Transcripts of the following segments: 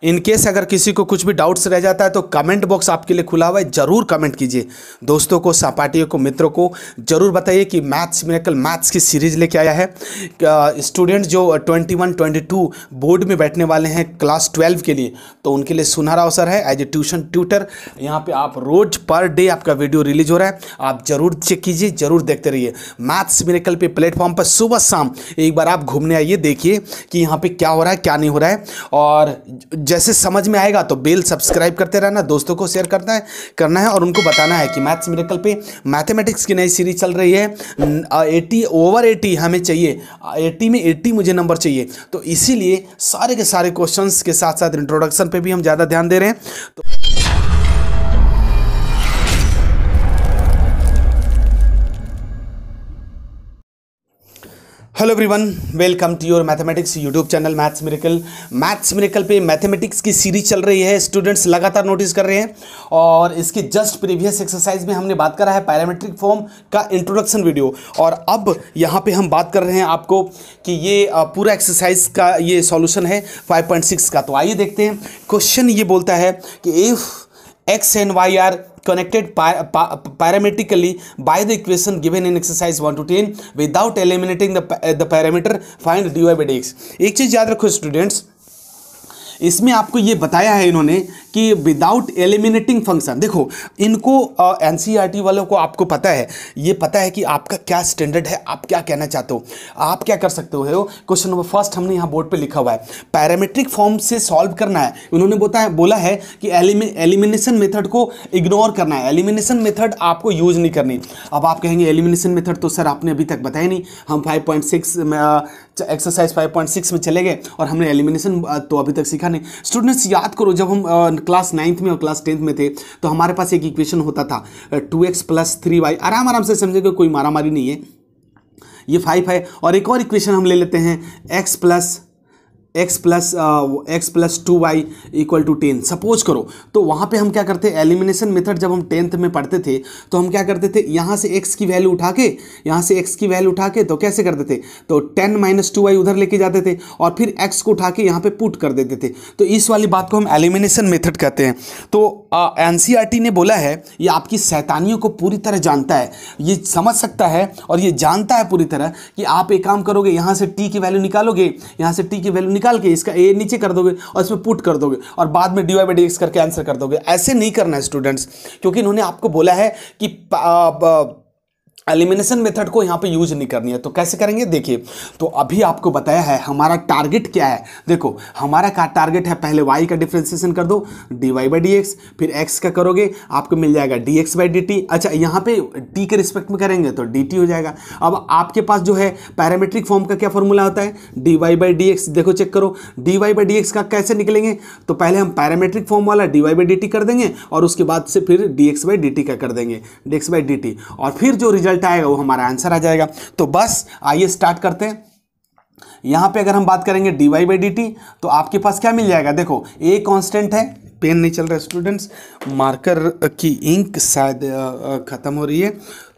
In case अगर किसी को कुछ भी डाउट्स रह जाता है तो कमेंट बॉक्स आपके लिए खुला हुआ है, जरूर कमेंट कीजिए। दोस्तों को, सहपाठियों को, मित्रों को जरूर बताइए कि मैथ्स मिरेकल मैथ्स की सीरीज लेके आया है। स्टूडेंट जो 21, 22 बोर्ड में बैठने वाले हैं क्लास 12 के लिए, तो उनके लिए सुनहरा अवसर है। एज ए ट्यूशन ट्यूटर यहाँ पे आप रोज पर डे आपका वीडियो रिलीज हो रहा है, आप जरूर चेक कीजिए, जरूर देखते रहिए। मैथ्स मिरेकल पे प्लेटफॉर्म पर सुबह शाम एक बार आप घूमने आइए, देखिए कि यहाँ पे क्या हो रहा है क्या नहीं हो रहा है, और जैसे समझ में आएगा तो बेल सब्सक्राइब करते रहना, दोस्तों को शेयर करना है और उनको बताना है कि मैथ्स मिरेकल पे मैथमेटिक्स की नई सीरीज चल रही है। 80 ओवर 80 हमें चाहिए, 80 में 80 मुझे नंबर चाहिए, तो इसीलिए सारे के सारे क्वेश्चंस के साथ साथ इंट्रोडक्शन पे भी हम ज़्यादा ध्यान दे रहे हैं। तो hello everyone, welcome to your mathematics YouTube channel maths miracle. Maths miracle पे मैथमेटिक्स की सीरीज चल रही है, स्टूडेंट्स लगातार नोटिस कर रहे हैं, और इसके जस्ट प्रीवियस एक्सरसाइज में हमने बात करा है पैरामीट्रिक फॉर्म का इंट्रोडक्शन वीडियो, और अब यहाँ पे हम बात कर रहे हैं आपको कि ये पूरा एक्सरसाइज का ये सॉल्यूशन है 5.6 का। तो आइए देखते हैं। क्वेश्चन ये बोलता है कि if x and y are connected parametrically by the equation given in exercise 1 to 10 without eliminating the parameter, find dy by dx। एक चीज याद रखो स्टूडेंट्स, इसमें आपको ये बताया है इन्होंने कि विदाउट एलिमिनेटिंग फंक्शन। देखो इनको एनसीईआरटी वालों को आपको पता है, ये पता है कि आपका क्या स्टैंडर्ड है, आप क्या कहना चाहते हो। आप क्या कर सकते हो, क्वेश्चन नंबर फर्स्ट हमने यहाँ बोर्ड पे लिखा हुआ है, पैरामीट्रिक फॉर्म से सॉल्व करना है। उन्होंने बोला है कि एलिमिनेशन मेथड को इग्नोर करना है, एलिमिनेशन मेथड आपको यूज नहीं करनी। अब आप कहेंगे एलिमिनेशन मेथड तो सर आपने अभी तक बताया नहीं, हम 5.6 में एक्सरसाइज 5.6 में चले गए और हमने एलिमिनेशन तो अभी तक सीखा नहीं। स्टूडेंट्स याद करो, जब हम क्लास 9th में और क्लास 10th में थे तो हमारे पास एक इक्वेशन होता था 2x + 3y। आराम से समझेगा, कोई मारामारी नहीं है, ये 5 है। और एक और इक्वेशन हम ले लेते हैं x + 2y = 10 सपोज करो। तो वहाँ पे हम क्या करते हैं, एलिमिनेशन मेथड जब हम 10th में पढ़ते थे तो हम क्या करते थे, यहाँ से x की वैल्यू उठा के, तो कैसे करते थे, तो 10 - 2y उधर लेके जाते थे और फिर x को उठा के यहाँ पे पुट कर देते थे। तो इस वाली बात को हम एलिमिनेशन मेथड कहते हैं। तो एनसीईआरटी ने बोला है, ये आपकी शैतानियों को पूरी तरह जानता है, ये समझ सकता है और ये जानता है पूरी तरह कि आप एक काम करोगे, यहाँ से t की वैल्यू निकालोगे, यहाँ से t की वैल्यू निकाल के इसका a नीचे कर दोगे और इसमें पुट कर दोगे और बाद में dy by dx करके आंसर कर दोगे। ऐसे नहीं करना है स्टूडेंट्स, क्योंकि इन्होंने आपको बोला है कि एलिमिनेशन मेथड को यहाँ पे यूज नहीं करनी है। तो कैसे करेंगे देखिए, तो अभी आपको बताया है हमारा टारगेट क्या है। देखो हमारा क्या टारगेट है, पहले y का डिफरेंशिएशन कर दो dy by dx, फिर x का करोगे आपको मिल जाएगा dx by dt। अच्छा यहाँ पे t के रिस्पेक्ट में करेंगे तो dt हो जाएगा। अब आपके पास जो है पैरामीट्रिक फॉर्म का क्या फॉर्मूला होता है, dy by dx। देखो चेक करो, dy by dx का कैसे निकलेंगे, तो पहले हम पैरामीट्रिक फॉर्म वाला dy by dt कर देंगे और उसके बाद से फिर dx by dt का कर देंगे, dx by dt, और फिर जो रिजल्ट आएगा वो हमारा आंसर आ जाएगा। तो बस आइए स्टार्ट करते हैं। यहां पे अगर हम बात करेंगे dy by dt तो आपके पास क्या मिल जाएगा, देखो a कांस्टेंट है, पेन नहीं चल रहा स्टूडेंट्स, मार्कर की इंक शायद खत्म हो रही है,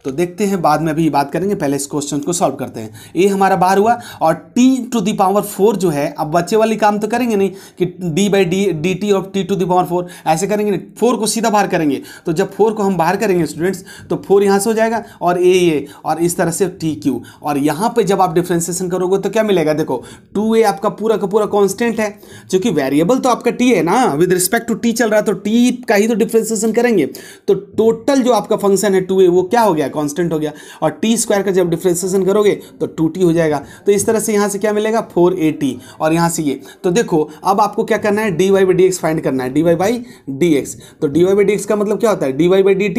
तो देखते हैं बाद में, अभी बात करेंगे, पहले इस क्वेश्चन को सॉल्व करते हैं। a हमारा बाहर हुआ और t⁴ जो है, अब बच्चे वाली काम तो करेंगे नहीं कि d by dt of t⁴ ऐसे करेंगे नहीं, 4 को सीधा बाहर करेंगे। तो जब 4 को हम बाहर करेंगे स्टूडेंट्स तो 4 यहाँ से हो जाएगा और a और इस तरह से tq, और यहाँ पे जब आप डिफ्रेंसिएशन करोगे तो क्या मिलेगा, देखो 2a आपका पूरा का पूरा कॉन्स्टेंट है, क्योंकि वेरिएबल तो आपका t है ना, विद रिस्पेक्ट टू t चल रहा है, तो t का ही तो डिफ्रेंसिएशन करेंगे। तो टोटल जो आपका फंक्शन है 2a वो क्या हो गया, कांस्टेंट हो गया, और t² का जब डिफरेंशिएशन करोगे तो 2t हो जाएगा। तो इस तरह से यहाँ से क्या मिलेगा 4at, और यहाँ से ये, तो देखो अब आपको क्या करना है, dy by dx फाइंड करना है, dy by dx। तो dy by dx का मतलब क्या होता है, dy by dt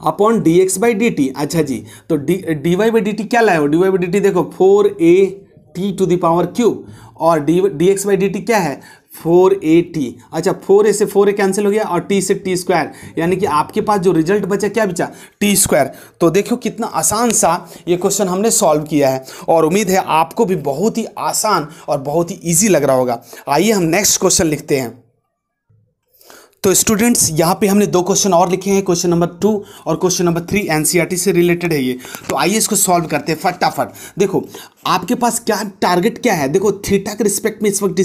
upon dx by dt। अच्छा जी, तो dy by dt क्या लाए हो, dy by dt देखो 4at⁵ और dx by dt क्या है 4at। अच्छा 4a से 4a कैंसिल हो गया और t से t², यानी कि आपके पास जो रिजल्ट बचा क्या बचा, t²। तो देखो कितना आसान सा ये क्वेश्चन हमने सॉल्व किया है, और उम्मीद है आपको भी बहुत ही आसान और बहुत ही इजी लग रहा होगा। आइए हम नेक्स्ट क्वेश्चन लिखते हैं। तो स्टूडेंट्स यहाँ पे हमने 2 क्वेश्चन और लिखे हैं, क्वेश्चन नंबर 2 और क्वेश्चन नंबर 3 एनसीईआरटी से रिलेटेड है ये। तो आइए इसको सॉल्व करते हैं फटाफट। देखो आपके पास क्या टारगेट क्या है, देखो थीटा के रिस्पेक्ट में इस वक्त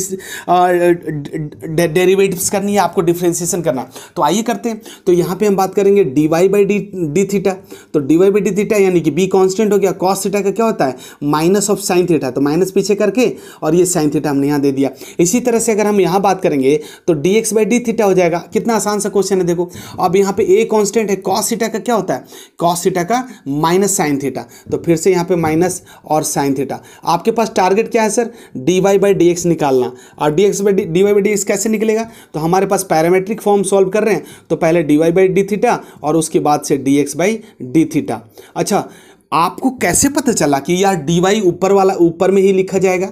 डेरिवेटिव्स करनी है आपको, डिफरेंशिएशन करना। तो आइए करते हैं। तो यहाँ पे हम बात करेंगे dy बाई डी थीटा। तो dy बाई डी थीटा यानी कि b कांस्टेंट हो गया, cos थीटा का क्या होता है माइनस ऑफ साइन थीटा, तो माइनस पीछे करके और ये साइन थीटा हमने यहाँ दे दिया। इसी तरह से अगर हम यहाँ बात करेंगे तो dx बाई डी थीटा हो जाएगा। कितना आसान सा क्वेश्चन है। देखो अब यहाँ पे a कांस्टेंट है, cos थीटा का क्या होता है cos थीटा का माइनस साइन थीटा, तो फिर से यहाँ पे माइनस और साइन थीटा। आपके पास टारगेट क्या है sir, dy by D x निकालना। और dy बाई डी एक्स कैसे निकलेगा, तो हमारे पास पैरामेट्रिक फॉर्म सॉल्व कर रहे हैं, तो पहले dy बाई डी थीटा और उसके बाद से dx बाई डी थीटा। अच्छा आपको कैसे पता चला कि यार dy ऊपर में ही लिखा जाएगा,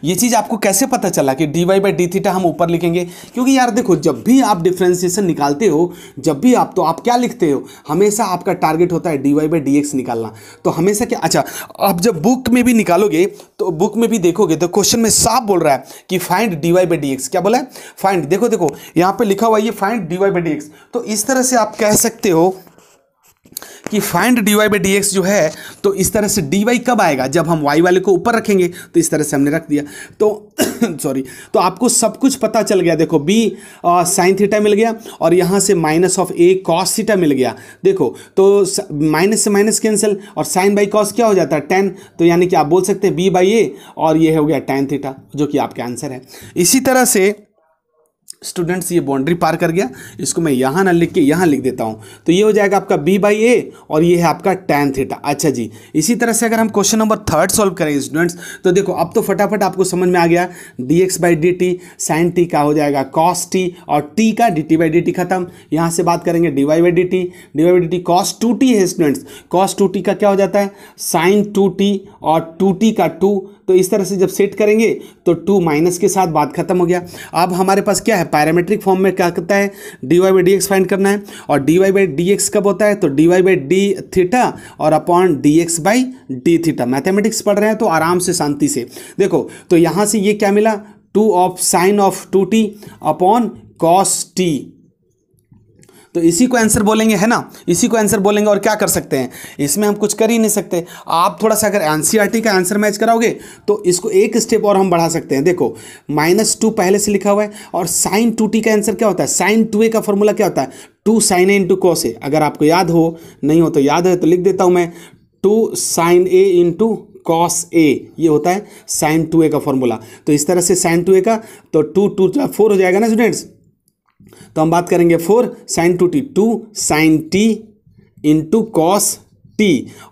ये चीज़ आपको कैसे पता चला कि dy बाई डी थीटा हम ऊपर लिखेंगे? क्योंकि यार देखो जब भी आप डिफरेंशिएशन निकालते हो, जब भी आप, तो आप क्या लिखते हो, हमेशा आपका टारगेट होता है dy बाई डी एक्स निकालना। तो हमेशा क्या, अच्छा आप जब बुक में भी निकालोगे तो बुक में भी देखोगे तो क्वेश्चन में साफ बोल रहा है कि find dy by D x. क्या बोला है, फाइंड, देखो यहाँ पे लिखा हुआ है ये find dy by D x. तो इस तरह से आप कह सकते हो कि find dy by D x जो है, तो इस तरह से dy कब आएगा, जब हम y वाले को ऊपर रखेंगे। तो इस तरह से हमने रख दिया, तो सॉरी, तो आपको सब कुछ पता चल गया। देखो b साइन थीटा मिल गया और यहाँ से minus of a cos theta मिल गया। देखो तो माइनस से माइनस कैंसिल और साइन बाई कॉस क्या हो जाता है tan, तो यानी कि आप बोल सकते हैं b बाई ए और ये हो गया tan थीटा, जो कि आपका आंसर है। इसी तरह से स्टूडेंट्स ये बाउंड्री पार कर गया, इसको मैं यहाँ ना लिख के यहाँ लिख देता हूँ, तो ये हो जाएगा आपका b बाई ए और ये है आपका tan थीटा। अच्छा जी, इसी तरह से अगर हम क्वेश्चन नंबर 3 सॉल्व करें स्टूडेंट्स, तो देखो अब तो फटाफट आपको समझ में आ गया, dx by D T sine T का हो जाएगा cos t और t का dt बाई डी टी खत्म। यहाँ से बात करेंगे dy by D T cos 2t है स्टूडेंट्स, cos 2t का क्या हो जाता है साइन 2t और 2t का 2, तो इस तरह से जब सेट करेंगे तो 2 माइनस के साथ बात खत्म हो गया। अब हमारे पास क्या है, पैरामेट्रिक फॉर्म में क्या करता है dy by D x find करना है, और dy बाई डी एक्स कब होता है, तो dy बाई डी थीटा और upon dx by D theta. Mathematics पढ़ रहे हैं तो आराम से शांति से देखो, तो यहाँ से ये क्या मिला 2 of sine of 2t upon cos t, तो इसी को आंसर बोलेंगे, है ना, इसी को आंसर बोलेंगे। और क्या कर सकते हैं, इसमें हम कुछ कर ही नहीं सकते। आप थोड़ा सा अगर एनसीईआरटी का आंसर मैच कराओगे तो इसको एक स्टेप और हम बढ़ा सकते हैं। देखो -2 पहले से लिखा हुआ है और साइन 2t का आंसर क्या होता है, साइन 2a का फॉर्मूला क्या होता है 2 sign a into cos A. अगर आपको याद हो, नहीं हो तो याद है तो लिख देता हूँ मैं, 2 sign a into cos A, ये होता है साइन 2a का फॉर्मूला। तो इस तरह से साइन 2a का, तो 2 4 हो जाएगा ना स्टूडेंट्स, तो हम बात करेंगे 4 sine 2t, 2 sine t into cos t,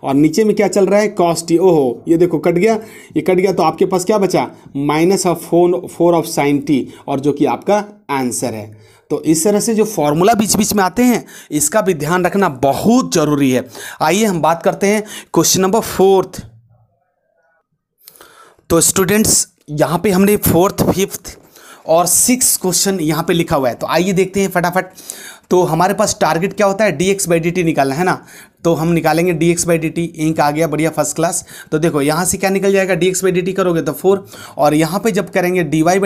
और नीचे में क्या चल रहा है कॉस t। ओहो ये देखो कट गया, ये कट गया, तो आपके पास क्या बचा minus of 4 of sine t, और जो कि आपका आंसर है। तो इस तरह से जो फॉर्मूला बीच बीच में आते हैं इसका भी ध्यान रखना बहुत जरूरी है। आइए हम बात करते हैं क्वेश्चन नंबर 4। तो स्टूडेंट्स यहाँ पे हमने 4th 5th और 6 क्वेश्चन यहाँ पे लिखा हुआ है, तो आइए देखते हैं फटाफट। तो हमारे पास टारगेट क्या होता है dx बाई डी टी निकालना है ना, तो हम निकालेंगे dx by D T. Ink आ गया बढ़िया फर्स्ट क्लास। तो देखो यहाँ से क्या निकल जाएगा, dx बाई डी टी करोगे तो 4, और यहाँ पे जब करेंगे dy बाई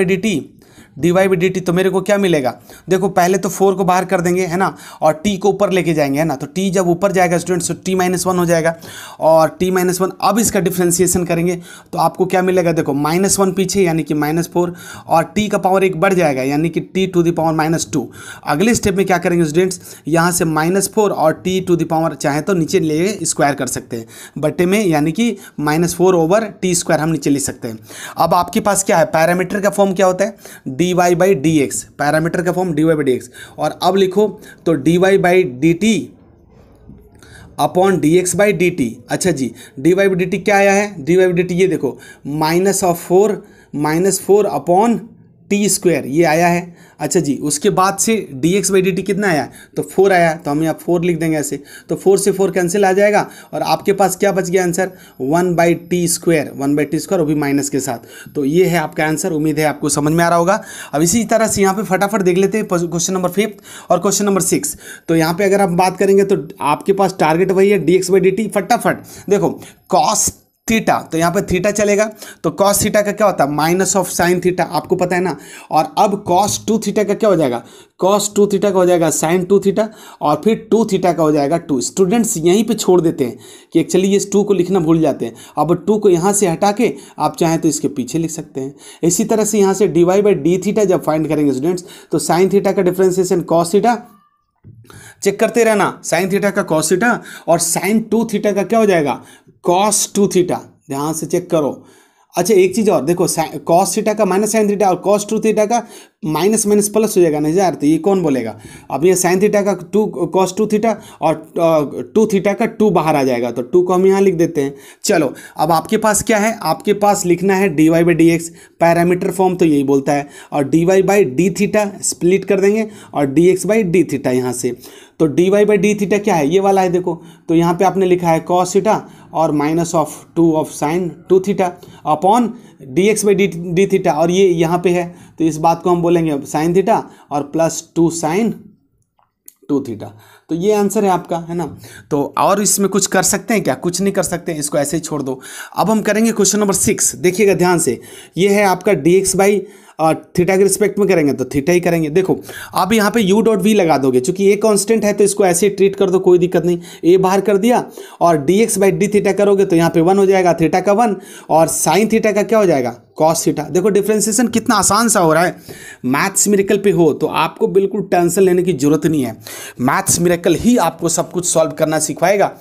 डी टी तो मेरे को क्या मिलेगा, देखो पहले तो 4 को बाहर कर देंगे, है ना, और t को ऊपर लेके जाएंगे, है ना, तो t जब ऊपर जाएगा स्टूडेंट्स तो t-1 हो जाएगा, और t-1 अब इसका डिफ्रेंशिएशन करेंगे तो आपको क्या मिलेगा, देखो -1 पीछे यानी कि -4, और t का पावर 1 बढ़ जाएगा यानी कि t टू द पावर -2। अगले स्टेप में क्या करेंगे स्टूडेंट्स, यहाँ से -4 और t टू द पावर चाहे तो नीचे ले स्क्वायर कर सकते हैं बटे में, यानी कि -4 ओवर t स्क्वायर हम नीचे ले सकते हैं। अब आपके पास क्या है, पैरामीटर का फॉर्म क्या होता है dy by D X, parameter का form dy by D X, और अब लिखो तो dy by D T upon dx by D T. अच्छा जी, dy बाई डी टी क्या आया है, dy बाई डी टी ये देखो -4 अपॉन टी स्क्वायर ये आया है। अच्छा जी, उसके बाद से dx बाई डी टी कितना आया, तो 4 आया, तो हम यहाँ 4 लिख देंगे ऐसे, तो 4 से 4 कैंसिल आ जाएगा, और आपके पास क्या बच गया आंसर 1 बाई टी स्क्वायर, वो भी माइनस के साथ। तो ये है आपका आंसर, उम्मीद है आपको समझ में आ रहा होगा। अब इसी तरह से यहाँ पे फटाफट देख लेते हैं क्वेश्चन नंबर 5 और क्वेश्चन नंबर 6। तो यहाँ पे अगर आप बात करेंगे तो आपके पास टारगेट वही है dx बाई डी टी। फटाफट देखो, कॉस थीटा, तो यहाँ पे थीटा चलेगा, तो कॉस थीटा का क्या होता है माइनस ऑफ साइन थीटा, आपको पता है ना। और अब कॉस 2 थीटा का क्या हो जाएगा, कॉस 2 थीटा का हो जाएगा साइन 2 थीटा, और फिर 2 थीटा का हो जाएगा 2। स्टूडेंट्स यहीं पे छोड़ देते हैं कि एक्चुअली ये 2 को लिखना भूल जाते हैं। अब 2 को यहाँ से हटा के आप चाहें तो इसके पीछे लिख सकते हैं। इसी तरह से यहाँ से dy बाई डी थीटा जब फाइंड करेंगे स्टूडेंट्स, तो साइन थीटा का डिफ्रेंसिएशन कॉस थीटा, चेक करते रहना, साइन थीटा का कॉस थीटा, और साइन 2 थीटा का क्या हो जाएगा कॉस 2 थीटा, ध्यान से चेक करो। अच्छा एक चीज़ और देखो, कॉस थीटा का माइनस साइन थीटा और कॉस 2 थीटा का माइनस माइनस प्लस हो जाएगा, नहीं यार, तो ये कौन बोलेगा। अब ये साइन थीटा का 2 कॉस 2 थीटा और 2 थीटा का 2 बाहर आ जाएगा, तो 2 को हम यहाँ लिख देते हैं। चलो अब आपके पास क्या है, आपके पास लिखना है dy by D X, parameter form तो यही बोलता है, और dy by D theta split कर देंगे और dx बाई डी थीटा यहाँ से। तो dy बाई डी थीटा क्या है, ये वाला है देखो, तो यहाँ पे आपने लिखा है कॉस थीटा और minus of 2 of sine 2 theta upon dx by D theta, और ये यहाँ पे है, तो इस बात को हम बोलेंगे साइन थीटा और प्लस 2 साइन 2 थीटा। तो ये आंसर है आपका, है ना। तो और इसमें कुछ कर सकते हैं क्या, कुछ नहीं कर सकते, इसको ऐसे ही छोड़ दो। अब हम करेंगे क्वेश्चन नंबर 6, देखिएगा ध्यान से, ये है आपका dx बाई थीटा के रिस्पेक्ट में करेंगे तो थीटा ही करेंगे। देखो अब यहाँ पे u डॉट v लगा दोगे, चूंकि ये कांस्टेंट है तो इसको ऐसे ही ट्रीट कर दो, कोई दिक्कत नहीं, a बाहर कर दिया, और dx बाई डी थीटा करोगे तो यहाँ पे 1 हो जाएगा, थीटा का 1, और साइन थीटा का क्या हो जाएगा कॉस थीटा। देखो डिफ्रेंसिएशन कितना आसान सा हो रहा है। मैथ्स मिरेकल पे हो तो आपको बिल्कुल टेंशन लेने की जरूरत नहीं है, मैथ्स मिरेकल ही आपको सब कुछ सॉल्व करना सिखाएगा,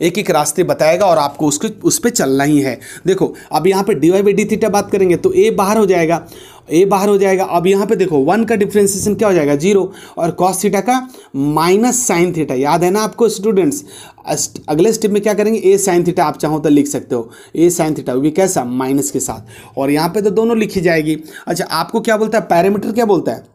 एक एक रास्ते बताएगा और आपको उस पर चलना ही है। देखो अब यहाँ पे dy बाई डी थीटा बात करेंगे तो a बाहर हो जाएगा, a बाहर हो जाएगा। अब यहाँ पे देखो 1 का डिफ्रेंसिएशन क्या हो जाएगा 0, और cos थीटा का माइनस साइन थीटा, याद है ना आपको स्टूडेंट्स। अगले स्टेप में क्या करेंगे, a साइन थीटा आप चाहो तो लिख सकते हो, a साइन थीटा भी कैसा माइनस के साथ, और यहाँ पे तो दोनों लिखी जाएगी। अच्छा आपको क्या बोलता है, पैरामीटर क्या बोलता है,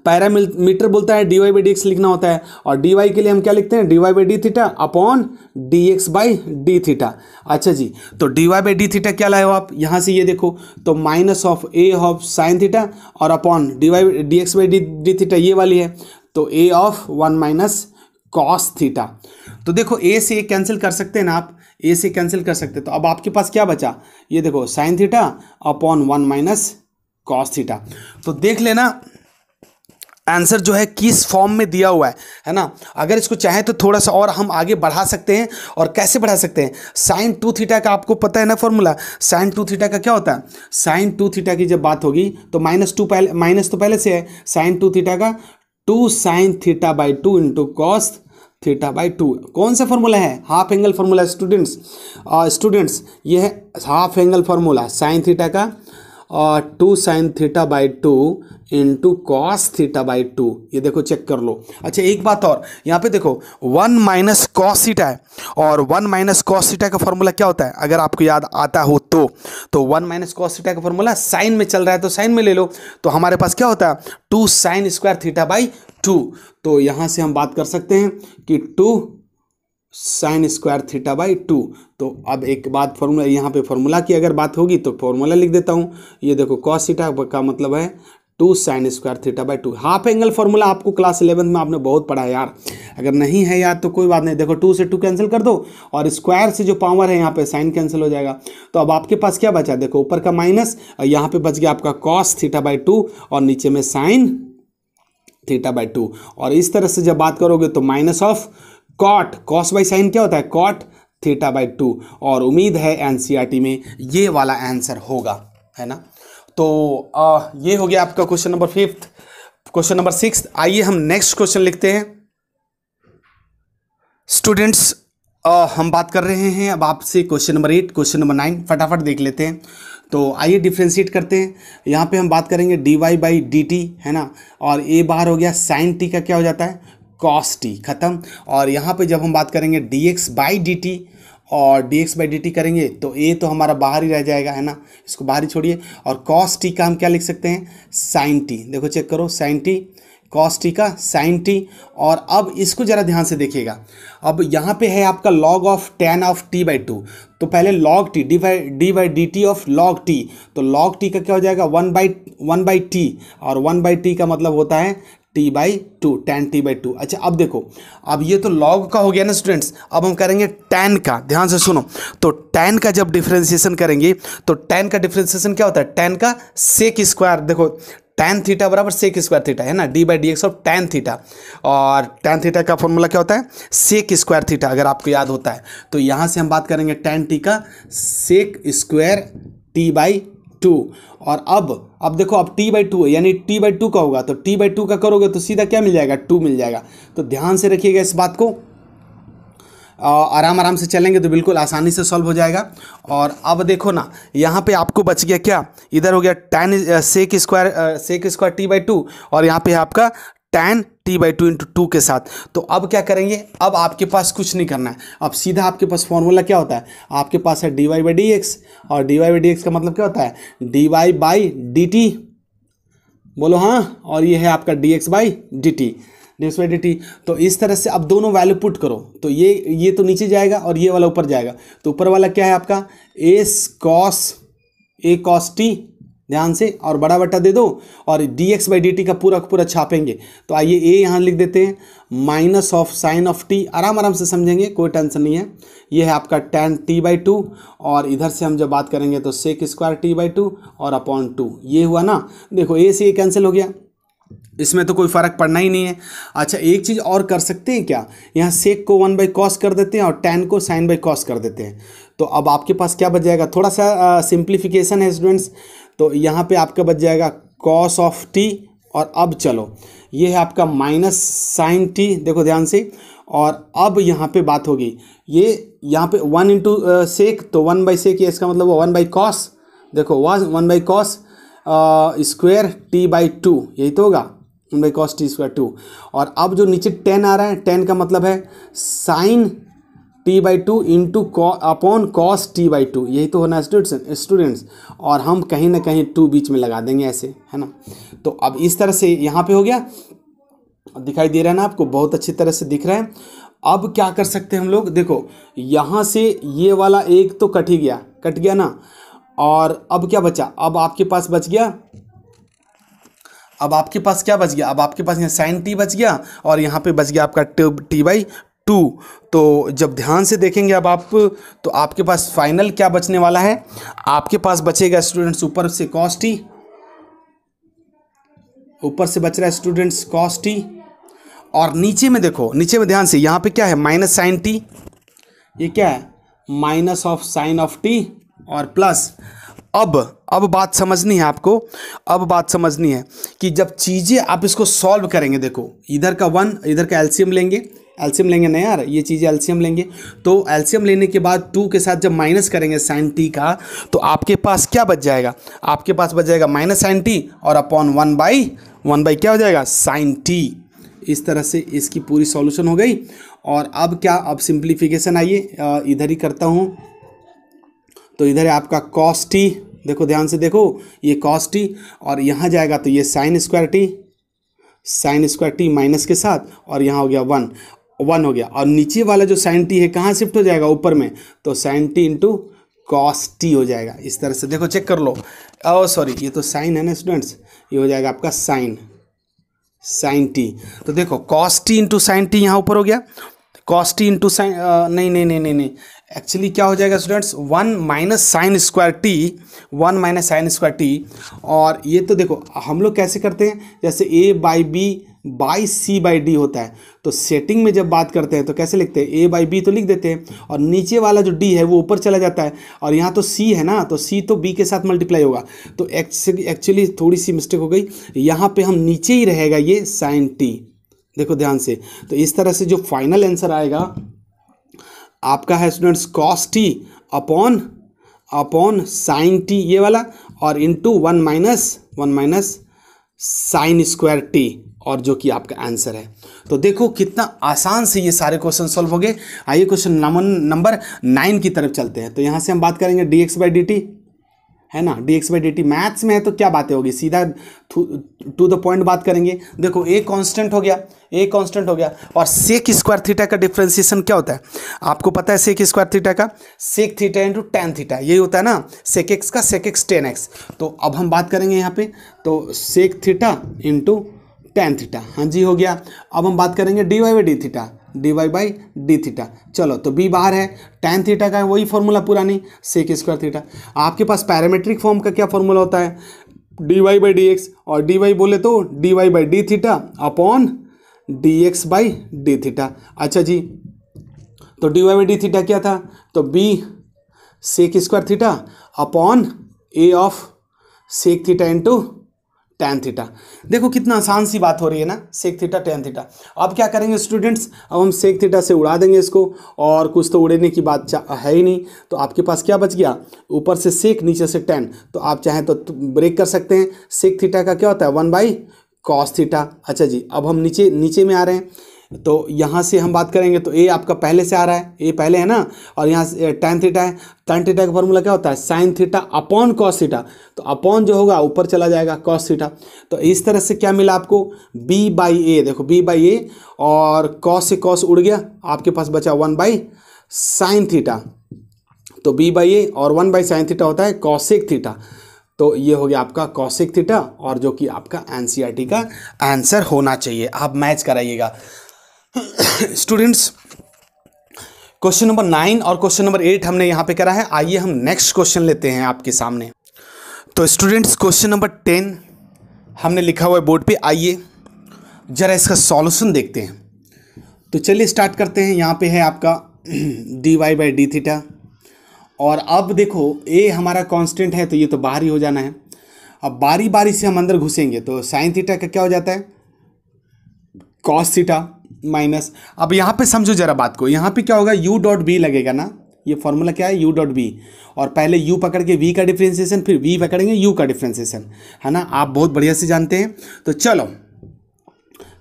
पैरामीटर बोलता है dy बाई डी एक्स लिखना होता है, और dy के लिए हम क्या लिखते हैं dy by D theta upon dx by D theta. अच्छा जी, तो dy बाई डी थीटा क्या लाए हो आप, यहाँ से ये देखो, तो minus of a of sine theta और upon dx by D theta ये वाली है, तो a of 1 minus cos theta. तो देखो a से कैंसिल कर सकते हैं ना आप, a से कैंसिल कर सकते हैं, तो अब आपके पास क्या बचा, ये देखो sine theta upon 1 minus cos theta. तो देख लेना आंसर जो है किस फॉर्म में दिया हुआ है ना। अगर इसको चाहे तो थोड़ा सा और हम आगे बढ़ा सकते हैं, और कैसे बढ़ा सकते हैं, साइन 2 थीटा का आपको पता है ना फॉर्मूला, साइन 2 थीटा का क्या होता है, साइन 2 थीटा की जब बात होगी तो माइनस तो पहले से है, साइन 2 थीटा का 2 sine theta by 2 into cos theta by 2, कौन सा फॉर्मूला है, हाफ एंगल फॉर्मूला स्टूडेंट्स, ये है half angle formula, sine theta का 2 sine theta by 2 into cos theta by 2, ये देखो चेक कर लो। अच्छा एक बात और, यहाँ पे देखो 1 माइनस कॉस थीटा है, और 1 माइनस कॉस थीटा का फॉर्मूला क्या होता है, अगर आपको याद आता हो तो 1 माइनस कॉस थीटा का फॉर्मूला साइन में चल रहा है तो साइन में ले लो, तो हमारे पास क्या होता है 2 साइन स्क्वायर थीटा बाई 2। तो यहाँ से हम बात कर सकते हैं कि 2 साइन स्क्वायर थीटा बाई 2। तो अब एक बात फॉर्मूला, यहाँ पे फॉर्मूला की अगर बात होगी तो फॉर्मूला लिख देता हूँ, ये देखो कॉस थीटा का मतलब है 2 sine square theta by 2। Half angle formula आपको क्लास 11 में आपने बहुत पढ़ा है यार, अगर नहीं है याद तो कोई बात नहीं, देखो 2 से 2 कैंसिल कर दो, और स्क्वायर से जो पावर है यहाँ पे साइन कैंसिल हो जाएगा। तो अब आपके पास क्या बचा, देखो ऊपर का माइनस, यहाँ पे बच गया आपका कॉस थीटा बाई 2 और नीचे में साइन थीटा बाई 2। और इस तरह से जब बात करोगे तो minus of cot, cos by sine क्या होता है कॉट थीटा बाई 2, और उम्मीद है एनसीईआरटी में ये वाला आंसर होगा, है ना। तो ये हो गया आपका क्वेश्चन नंबर 5, क्वेश्चन नंबर 6। आइए हम नेक्स्ट क्वेश्चन लिखते हैं स्टूडेंट्स। हम बात कर रहे हैं अब आपसे क्वेश्चन नंबर 8, क्वेश्चन नंबर 9 फटाफट देख लेते हैं। तो आइए डिफ्रेंशिएट करते हैं। यहाँ पे हम बात करेंगे dy बाई डी टी, है ना, और a बाहर हो गया, साइन t का क्या हो जाता है कॉस t, खत्म। और यहाँ पे जब हम बात करेंगे dx बाई डी टी और dx बाई डी टी करेंगे तो a तो हमारा बाहर ही रह जाएगा, है ना, इसको बाहर ही छोड़िए। और cos t का हम क्या लिख सकते हैं साइन t, देखो चेक करो साइन t, cos t का साइन t। और अब इसको ज़रा ध्यान से देखिएगा, अब यहाँ पे है आपका log of tan of t by 2, तो पहले log t D by D T of log t, तो log t का क्या हो जाएगा 1 बाई टी, और 1 बाई टी का मतलब होता है t/2, tan t/2। अच्छा अब देखो, अब ये तो log का हो गया ना स्टूडेंट्स, अब हम करेंगे tan का। ध्यान से सुनो, तो tan का जब डिफरेंशिएशन करेंगे तो tan का डिफरेंशिएशन क्या होता है, tan का सेक स्क्वायर। देखो tan थीटा बराबर सेक स्क्वायर थीटा है ना, d/dx ऑफ tan थीटा। और tan थीटा का फॉर्मूला क्या होता है, सेक स्क्वायर थीटा, अगर आपको याद होता है। तो यहाँ से हम बात करेंगे tan t का सेक स्क्वायर t/2। और अब देखो, अब t/2 है, यानी t/2 का होगा, तो t/2 का करोगे तो सीधा क्या मिल जाएगा, 2 मिल जाएगा। तो ध्यान से रखिएगा इस बात को, आराम आराम से चलेंगे तो बिल्कुल आसानी से सॉल्व हो जाएगा। और अब देखो ना, यहाँ पे आपको बच गया क्या, इधर हो गया tan सेक स्क्वायर t/2, और यहाँ पे है आपका tan t/2 इंटू 2 के साथ। तो अब क्या करेंगे, अब आपके पास कुछ नहीं करना है, अब सीधा आपके पास फॉर्मूला क्या होता है, आपके पास है dy/dx, और dy/dx का मतलब क्या होता है, dy/dt, बोलो हाँ, और ये है आपका dx/dt। तो इस तरह से अब दोनों वैल्यू पुट करो, तो ये तो नीचे जाएगा और ये वाला ऊपर जाएगा। तो ऊपर वाला क्या है आपका a cos t, ध्यान से, और बड़ा बटा दे दो, और dx/dt का पूरा पूरा छापेंगे। तो आइए a यहाँ लिख देते हैं, minus of sine of t, आराम आराम से समझेंगे, कोई टेंशन नहीं है। ये है आपका tan t/2, और इधर से हम जब बात करेंगे तो सेक स्क्वायर t/2 और अपॉन 2, ये हुआ ना। देखो a से ये कैंसिल हो गया, इसमें तो कोई फ़र्क पड़ना ही नहीं है। अच्छा एक चीज़ और कर सकते हैं क्या, यहाँ सेक को 1/cos कर देते हैं और tan को sin/cos कर देते हैं। तो अब आपके पास क्या बच जाएगा, थोड़ा सा सिंप्लीफिकेशन है स्टूडेंट्स। तो यहाँ पे आपका बच जाएगा cos ऑफ t, और अब चलो ये है आपका माइनस साइन t, देखो ध्यान से। और अब यहाँ पे बात होगी, ये यहाँ पे 1 इंटू सेक, तो 1/sec, इसका मतलब वो 1/cos, देखो 1/cos स्क्वायर t/2, यही तो होगा, 1/cos t स्क्वायर 2। और अब जो नीचे tan आ रहा है, tan का मतलब है sign t/2 into upon cos t/2, यही तो होना है स्टूडेंट्स। और हम कहीं ना कहीं 2 बीच में लगा देंगे ऐसे, है ना। तो अब इस तरह से यहाँ पे हो गया, दिखाई दे रहा है ना आपको, बहुत अच्छी तरह से दिख रहा है। अब क्या कर सकते हैं हम लोग, देखो यहाँ से ये वाला एक तो कट गया ना, और अब क्या बचा, अब आपके पास बच गया, अब आपके पास क्या बच गया, अब आपके पास यहाँ साइन t बच गया, और यहाँ पे बच गया आपका t/2। तो जब ध्यान से देखेंगे अब आप, तो आपके पास फाइनल क्या बचने वाला है, आपके पास बचेगा स्टूडेंट्स ऊपर से cos t, ऊपर से बच रहा है स्टूडेंट्स cos t, और नीचे में देखो, नीचे में ध्यान से, यहाँ पे क्या है माइनस साइन t, ये क्या है minus of sine of t, और प्लस अब बात समझनी है आपको, अब बात समझनी है कि जब चीज़ें आप इसको सॉल्व करेंगे, देखो इधर का 1, इधर का एलसीएम लेंगे ना यार, ये चीज़ें एलसीएम लेंगे। तो एलसीएम लेने के बाद 2 के साथ जब माइनस करेंगे साइन टी का, तो आपके पास क्या बच जाएगा, आपके पास बच जाएगा माइनस साइन टी, और अपॉन 1/1 क्या हो जाएगा साइन टी। इस तरह से इसकी पूरी सॉल्यूशन हो गई। और अब क्या, अब सिंप्लीफिकेशन, आइए इधर ही करता हूँ। तो इधर है आपका cos t, देखो ध्यान से देखो, ये cos t, और यहाँ जाएगा तो ये साइन स्क्वायर t माइनस के साथ, और यहाँ हो गया 1 हो गया। और नीचे वाला जो साइन t है कहाँ शिफ्ट हो जाएगा, ऊपर में, तो sine t into cos t हो जाएगा। इस तरह से देखो, चेक कर लो, सॉरी ये तो साइन है ना स्टूडेंट्स, ये हो जाएगा आपका साइन t। तो देखो cos t into sine t यहाँ ऊपर हो गया, cos t इंटू साइन, नहीं, एक्चुअली क्या हो जाएगा students, 1 minus sine square T. और ये तो देखो हम लोग कैसे करते हैं, जैसे a/b/c/d होता है, तो सेटिंग में जब बात करते हैं तो कैसे लिखते हैं, a/b तो लिख देते हैं, और नीचे वाला जो d है वो ऊपर चला जाता है, और यहाँ तो c है ना, तो c तो b के साथ मल्टीप्लाई होगा। तो एक्चुअली थोड़ी सी मिस्टेक हो गई, यहाँ पे हम नीचे ही रहेगा ये साइन t, देखो ध्यान से। तो इस तरह से जो फाइनल आंसर आएगा आपका है students cos t upon sine t, ये वाला, और into 1 minus sine square t, और जो कि आपका आंसर है। तो देखो कितना आसान से ये सारे क्वेश्चन सॉल्व हो गए। आइए क्वेश्चन नंबर 9 की तरफ चलते हैं। तो यहाँ से हम बात करेंगे dx/dt, है ना, dx/dt मैथ्स में है तो क्या बातें होगी, सीधा टू द पॉइंट बात करेंगे। देखो a कांस्टेंट हो गया, और सेक स्क्वायर थीटा का डिफरेंशिएशन क्या होता है, आपको पता है सेक स्क्वायर थीटा का, sec theta into tan theta, यही होता है ना, सेक एक्स का सेक एक्स टेन एक्स। तो अब हम बात करेंगे यहाँ पे, तो sec theta into tan theta. हाँ जी हो गया। अब हम बात करेंगे dy by D theta, dy by D theta. चलो तो b बाहर है, tan थीटा का वही फॉर्मूला पुरानी sec स्क्वायर थीटा। आपके पास पैरामेट्रिक फॉर्म का क्या फॉर्मूला होता है, dy बाई डी एक्स, और dy बोले तो dy by D theta upon dx by D theta. अच्छा जी, तो dy बाई डी थीटा क्या था, तो b sec square theta upon a of sec theta into tan theta. देखो कितना आसान सी बात हो रही है ना, सेक थीटा टैन थीटा। अब क्या करेंगे स्टूडेंट्स, अब हम सेक थीटा से उड़ा देंगे इसको, और कुछ तो उड़ने की बात है ही नहीं। तो आपके पास क्या बच गया, ऊपर से सेक नीचे से टैन, तो आप चाहें तो ब्रेक कर सकते हैं। सेक थीटा का क्या होता है 1 बाई कॉस थीटा। अच्छा जी, अब हम नीचे में आ रहे हैं, तो यहाँ से हम बात करेंगे तो ए आपका पहले से आ रहा है, ए पहले है ना, और यहाँ से टैन थीटा है। टैन थीटा का फॉर्मूला क्या होता है, sine theta upon cos theta, तो अपॉन जो होगा ऊपर चला जाएगा कॉस थीटा। तो इस तरह से क्या मिला आपको, बी बाई ए, देखो बी बाई ए, और कॉस से कॉस उड़ गया, आपके पास बचा 1 बाई साइन थीटा। तो बी बाई ए और 1 बाई साइन थीटा होता है कॉसेक थीटा। तो ये हो गया आपका कॉसेक थीटा, और जो कि आपका एनसीईआरटी का आंसर होना चाहिए। आप मैच कराइएगा स्टूडेंट्स। क्वेश्चन नंबर 9 और क्वेश्चन नंबर 8 हमने यहाँ पे करा है। आइए हम नेक्स्ट क्वेश्चन लेते हैं आपके सामने। तो स्टूडेंट्स क्वेश्चन नंबर 10 हमने लिखा हुआ है बोर्ड पे, आइए जरा इसका सॉल्यूशन देखते हैं। तो चलिए स्टार्ट करते हैं। यहाँ पे है आपका dy बाई डी थीटा, और अब देखो a हमारा कांस्टेंट है तो ये तो बाहर ही हो जाना है। अब बारी बारी से हम अंदर घुसेंगे, तो साइन थीटा का क्या हो जाता है कॉस थीटा माइनस, अब यहाँ पे समझो जरा बात को, यहाँ पे क्या होगा u डॉट बी लगेगा ना, ये फॉर्मूला क्या है u डॉट बी, और पहले u पकड़ के v का डिफ्रेंसिएशन, फिर v पकड़ेंगे u का डिफ्रेंसिएशन, है ना, आप बहुत बढ़िया से जानते हैं। तो चलो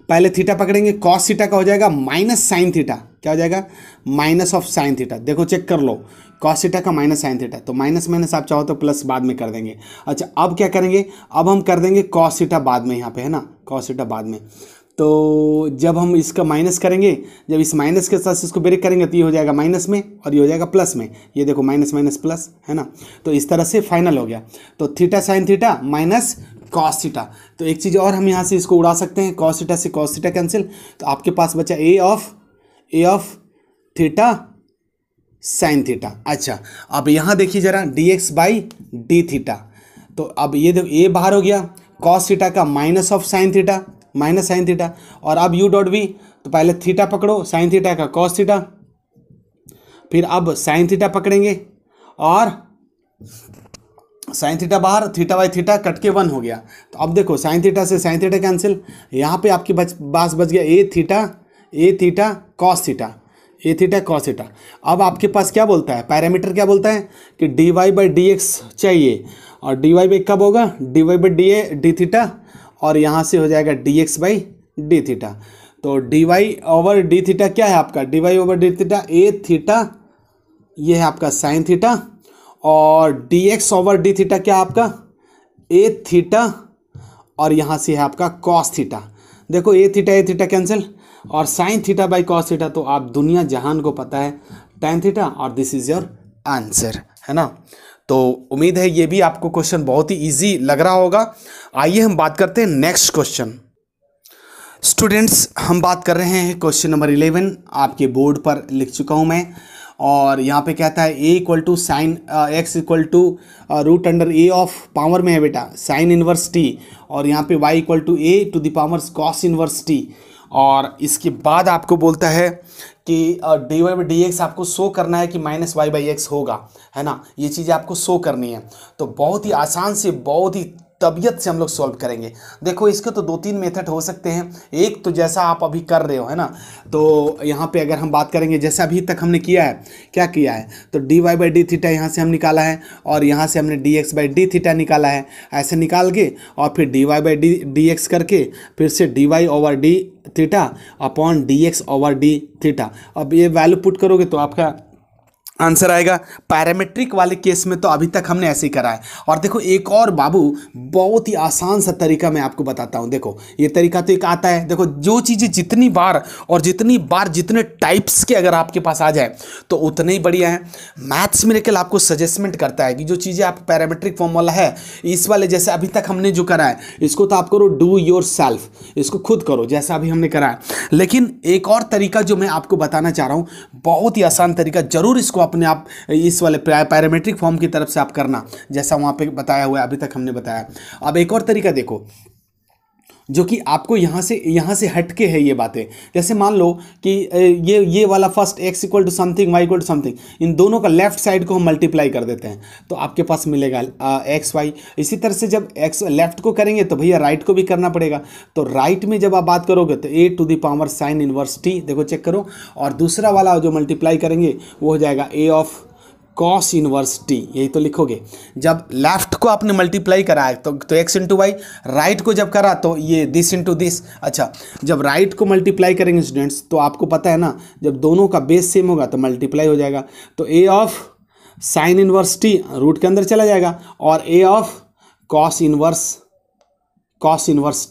पहले थीटा पकड़ेंगे, कॉस थीटा का हो जाएगा माइनस साइन थीटा, क्या हो जाएगा माइनस ऑफ साइन थीटा। देखो चेक कर लो, कॉस थीटा का माइनस साइन थीटा, तो माइनस माइनस आप चाहो तो प्लस बाद में कर देंगे। अच्छा अब क्या करेंगे, अब हम कर देंगे कॉस थीटा बाद में, यहाँ पे है ना कॉस थीटा बाद में। तो जब हम इसका माइनस करेंगे, जब इस माइनस के साथ इसको ब्रेक करेंगे तो ये हो जाएगा माइनस में और ये हो जाएगा प्लस में, ये देखो माइनस माइनस प्लस, है ना। तो इस तरह से फाइनल हो गया। तो theta sine theta minus cos theta. तो एक चीज़ और हम यहाँ से इसको उड़ा सकते हैं, कॉस थीटा से कॉस थीटा कैंसिल, तो आपके पास बचा ए ऑफ थीटा साइन थीटा। अच्छा अब यहाँ देखिए जरा dx बाई डी थीटा, तो अब ये देखो ए बाहर हो गया, कॉस थीटा का minus of sine theta, minus sign theta, और अब u डॉट वी, तो पहले थीटा पकड़ो, साइन थीटा का कॉस थीटा, फिर अब साइन थीटा पकड़ेंगे, और साइन थीटा बाहर, थीटा बाई थीटा कट के 1 हो गया। तो अब देखो साइन थीटा से साइन थीटा कैंसिल, यहाँ पे आपकी बास बच गया ए थीटा कॉस थीटा, ए थीटा कॉस थीटा। अब आपके पास क्या बोलता है, पैरामीटर क्या बोलता है कि dy बाई डी एक्स चाहिए, और dy बाई कब होगा dy बाई डी थीटा, और यहाँ से हो जाएगा dx बाई डी थीटा। तो dy ओवर डी थीटा क्या है आपका, dy ओवर डी थीटा ए थीटा, ये है आपका साइन थीटा, और dx ओवर डी थीटा क्या है आपका ए थीटा, और यहाँ से है आपका कॉस थीटा। देखो ए थीटा कैंसिल, और sine theta by cos theta, तो आप दुनिया जहान को पता है टैन थीटा, और दिस इज योर आंसर, है ना। तो उम्मीद है ये भी आपको क्वेश्चन बहुत ही इजी लग रहा होगा। आइए हम बात करते हैं नेक्स्ट क्वेश्चन। स्टूडेंट्स हम बात कर रहे हैं क्वेश्चन नंबर 11, आपके बोर्ड पर लिख चुका हूं मैं, और यहाँ पे कहता है a equal to sine x equal to root under a of power में है बेटा साइन इनवर्स t, और यहाँ पे y equal to a to the power cos inverse t, और इसके बाद आपको बोलता है कि dy बाई डी एक्स आपको शो करना है कि माइनस वाई बाई एक्स होगा, है ना, ये चीज़ें आपको शो करनी है। तो बहुत ही आसान से, बहुत ही तबीयत से हम लोग सॉल्व करेंगे। देखो इसके तो 2-3 मेथड हो सकते हैं, एक तो जैसा आप अभी कर रहे हो, है ना। तो यहाँ पे अगर हम बात करेंगे जैसा अभी तक हमने किया है, क्या किया है, तो dy बाई डी थीटा यहाँ से हम निकाला है, और यहाँ से हमने dx बाई डी थीटा निकाला है, ऐसे निकाल के, और फिर dy बाई डी एक्स करके, फिर से dy over D theta upon dx over D theta. अब ये वैल्यू पुट करोगे तो आपका आंसर आएगा। पैरामेट्रिक वाले केस में तो अभी तक हमने ऐसे ही करा है। और देखो एक और बाबू बहुत ही आसान सा तरीका मैं आपको बताता हूं। देखो ये तरीका तो एक आता है, देखो जो चीज़ें जितनी बार जितने टाइप्स के अगर आपके पास आ जाए तो उतने ही बढ़िया है। मैथ्स मिरेकल आपको सजेस्टमेंट करता है कि जो चीज़ें आप पैरामेट्रिक फॉर्मूला है इस वाले, जैसे अभी तक हमने जो करा है इसको तो आप करो डू योर सेल्फ, इसको खुद करो जैसा अभी हमने करा है। लेकिन एक और तरीका जो मैं आपको बताना चाह रहा हूँ, बहुत ही आसान तरीका, जरूर इसको अपने आप इस वाले पैरामेट्रिक फॉर्म की तरफ से आप करना जैसा वहां पे बताया हुआ है, अभी तक हमने बताया। अब एक और तरीका देखो जो कि आपको यहाँ से हटके है ये बातें। जैसे मान लो कि ये वाला first x equal to something y equal to something, इन दोनों का लेफ्ट साइड को हम मल्टीप्लाई कर देते हैं तो आपके पास मिलेगा एक्स वाई। इसी तरह से जब x लेफ्ट को करेंगे तो भैया राइट को भी करना पड़ेगा। तो राइट में जब आप बात करोगे तो a to the power sine inverse t, देखो चेक करो, और दूसरा वाला जो मल्टीप्लाई करेंगे वो हो जाएगा a of cos inverse T, यही तो लिखोगे। जब लेफ्ट को आपने मल्टीप्लाई करा है तो एक्स इंटू वाई, राइट को जब करा तो ये दिस इंटू दिस। अच्छा, जब राइट को मल्टीप्लाई करेंगे स्टूडेंट्स तो आपको पता है ना, जब दोनों का बेस सेम होगा तो मल्टीप्लाई हो जाएगा। तो A of sine inverse T root के अंदर चला जाएगा और A of cos inverse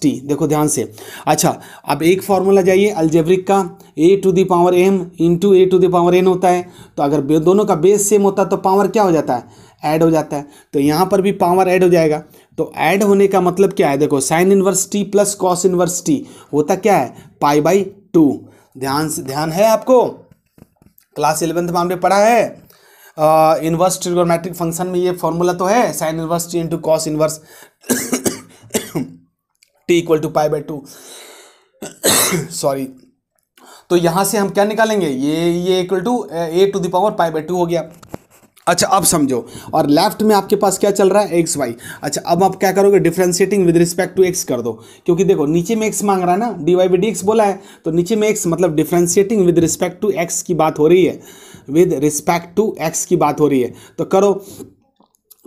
T, देखो ध्यान से। अच्छा, अब एक फॉर्मूला जाइए अलजेब्रिक का, a to the power m into a to the power n होता है। तो अगर दोनों का बेस सेम होता है तो पावर क्या हो जाता है, ऐड हो जाता है। तो यहाँ पर भी पावर ऐड हो जाएगा। तो ऐड होने का मतलब क्या है, देखो sign inverse T plus cos inverse T होता क्या है, पाई बाई 2। ध्यान है आपको, क्लास 11th में हमने पढ़ा है इनवर्स ट्रिगोनोमेट्रिक फंक्शन में ये फॉर्मूला तो है, sine inverse T into cos inverse T equal to pi by 2 sorry. तो यहां से हम क्या निकालेंगे, ये equal to A to the power pi by 2 हो गया। अच्छा अब समझो, और लेफ्ट में आपके पास क्या चल रहा है, एक्स वाई। अच्छा अब आप क्या करोगे, differentiating with respect to X कर दो, क्योंकि देखो नीचे में एक्स मांग रहा है ना, D Y by D X बोला है, तो नीचे में एक्स मतलब differentiating with respect to X की बात हो रही है, विद रिस्पेक्ट टू एक्स की बात हो रही है। तो करो,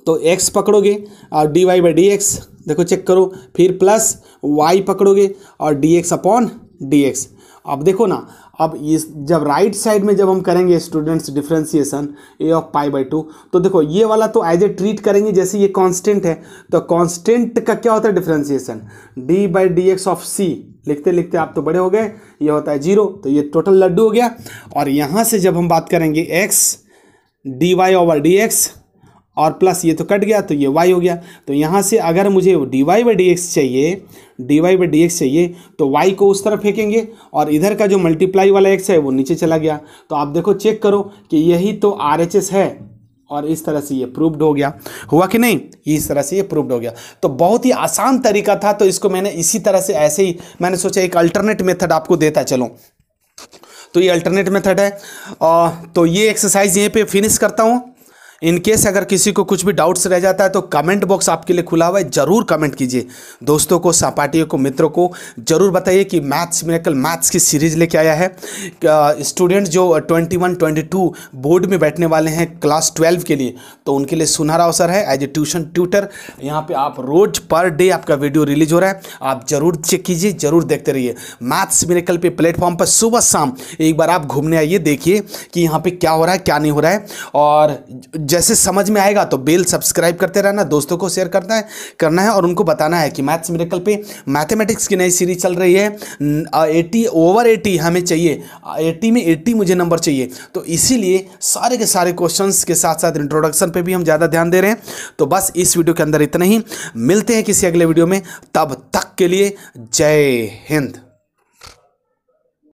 तो x पकड़ोगे और D Y by D X, देखो चेक करो, फिर प्लस y पकड़ोगे और dx अपॉन dx। अब देखो ना, अब इस जब राइट साइड में जब हम करेंगे students differentiation a of pi by 2, तो देखो ये वाला तो एज ए ट्रीट करेंगे जैसे ये कांस्टेंट है, तो कांस्टेंट का क्या होता है differentiation, d by D x of c, लिखते लिखते आप तो बड़े हो गए, ये होता है 0, तो ये टोटल लड्डू हो गया। और यहाँ से जब हम बात करेंगे x dy ओवर dx और प्लस ये तो कट गया तो ये y हो गया। तो यहाँ से अगर मुझे dy बाई डी एक्स चाहिए तो y को उस तरफ फेंकेंगे और इधर का जो मल्टीप्लाई वाला x है वो नीचे चला गया। तो आप देखो चेक करो कि यही तो RHS है और इस तरह से ये प्रूव्ड हो गया, हुआ कि नहीं, इस तरह से ये प्रूव्ड हो गया। तो बहुत ही आसान तरीका था, तो इसको मैंने इसी तरह से ऐसे ही मैंने सोचा एक अल्टरनेट मेथड आपको देता चलो। तो ये अल्टरनेट मेथड है। तो ये एक्सरसाइज यहीं पे फिनिश करता हूँ। इन केस अगर किसी को कुछ भी डाउट्स रह जाता है तो कमेंट बॉक्स आपके लिए खुला हुआ है, जरूर कमेंट कीजिए। दोस्तों को, सहपाठियों को, मित्रों को जरूर बताइए कि मैथ्स मिरेकल मैथ्स की सीरीज लेके आया है। स्टूडेंट जो 21-22 बोर्ड में बैठने वाले हैं क्लास 12 के लिए, तो उनके लिए सुनहरा अवसर है। एज ए ट्यूशन ट्यूटर यहाँ पे आप रोज पर डे आपका वीडियो रिलीज हो रहा है, आप जरूर चेक कीजिए, जरूर देखते रहिए। मैथ्स मिरेकल पे प्लेटफॉर्म पर सुबह शाम एक बार आप घूमने आइए, देखिए कि यहाँ पे क्या हो रहा है क्या नहीं हो रहा है, और जैसे समझ में आएगा तो बेल सब्सक्राइब करते रहना, दोस्तों को शेयर करना है और उनको बताना है कि मैथ्स मिरेकल पे मैथमेटिक्स की नई सीरीज चल रही है। 80 ओवर 80 हमें चाहिए, 80 में 80 मुझे नंबर चाहिए, तो इसीलिए सारे के सारे क्वेश्चंस के साथ साथ इंट्रोडक्शन पे भी हम ज़्यादा ध्यान दे रहे हैं। तो बस इस वीडियो के अंदर इतना ही, मिलते हैं किसी अगले वीडियो में, तब तक के लिए जय हिंद।